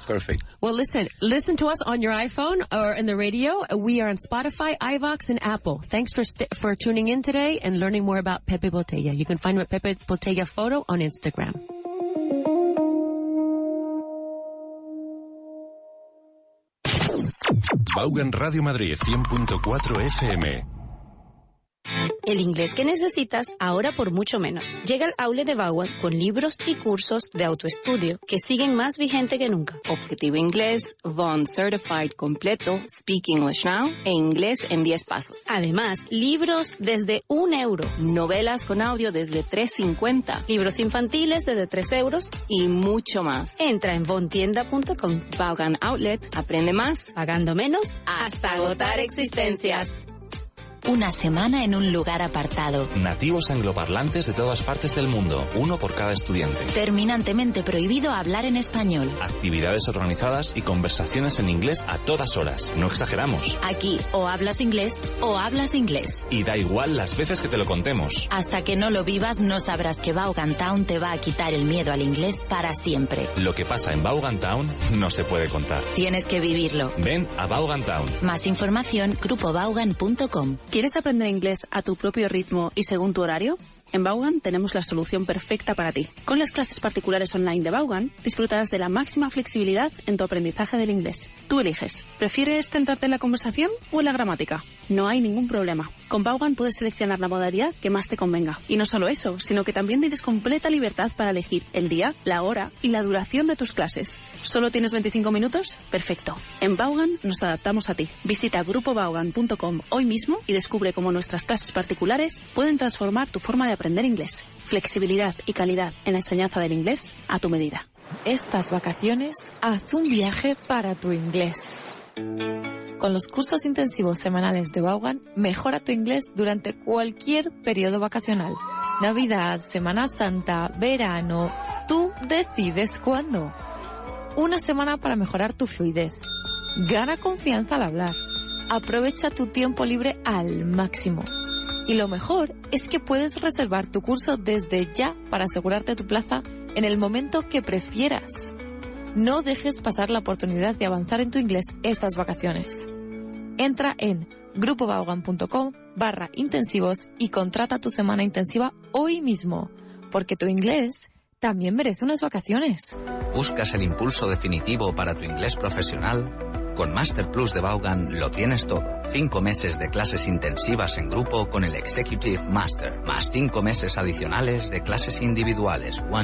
perfect. Well, listen to us on your iPhone or in the radio. We are on Spotify, iVox, and Apple. Thanks for tuning in today and learning more about Pepe Botella. You can find him at Pepe Botella Photo on Instagram. Vaughan Radio Madrid 100.4 FM. El inglés que necesitas ahora por mucho menos. Llega al outlet de Vaughan con libros y cursos de autoestudio que siguen más vigente que nunca. Objetivo Inglés, Vaughan Certified completo, Speak English Now e Inglés en 10 pasos. Además, libros desde €1. Novelas con audio desde $3.50. Libros infantiles desde €3. Y mucho más. Entra en vaughantienda.com. Vaughan Outlet, aprende más, pagando menos, hasta agotar existencias. Una semana en un lugar apartado. Nativos angloparlantes de todas partes del mundo, uno por cada estudiante. Terminantemente prohibido hablar en español. Actividades organizadas y conversaciones en inglés a todas horas. No exageramos. Aquí o hablas inglés o hablas inglés. Y da igual las veces que te lo contemos. Hasta que no lo vivas no sabrás que Vaughan Town te va a quitar el miedo al inglés para siempre. Lo que pasa en Vaughan Town no se puede contar. Tienes que vivirlo. Ven a Vaughan Town. Más información, grupovaughan.com. ¿Quieres aprender inglés a tu propio ritmo y según tu horario? En Vaughan tenemos la solución perfecta para ti. Con las clases particulares online de Vaughan, disfrutarás de la máxima flexibilidad en tu aprendizaje del inglés. Tú eliges. ¿Prefieres centrarte en la conversación o en la gramática? No hay ningún problema. Con Vaughan puedes seleccionar la modalidad que más te convenga. Y no solo eso, sino que también tienes completa libertad para elegir el día, la hora y la duración de tus clases. ¿Solo tienes 25 minutos? Perfecto. En Vaughan nos adaptamos a ti. Visita grupovaughan.com hoy mismo y descubre cómo nuestras clases particulares pueden transformar tu forma de aprender inglés. Flexibilidad y calidad en la enseñanza del inglés a tu medida. Estas vacaciones, haz un viaje para tu inglés. Con los cursos intensivos semanales de Vaughan, mejora tu inglés durante cualquier periodo vacacional. Navidad, Semana Santa, verano, tú decides cuándo. Una semana para mejorar tu fluidez. Gana confianza al hablar. Aprovecha tu tiempo libre al máximo. Y lo mejor es que puedes reservar tu curso desde ya para asegurarte tu plaza en el momento que prefieras. No dejes pasar la oportunidad de avanzar en tu inglés estas vacaciones. Entra en grupovaughan.com/intensivos y contrata tu semana intensiva hoy mismo, porque tu inglés también merece unas vacaciones. ¿Buscas el impulso definitivo para tu inglés profesional? Con Master Plus de Vaughan lo tienes todo. 5 meses de clases intensivas en grupo con el Executive Master, más 5 meses adicionales de clases individuales, One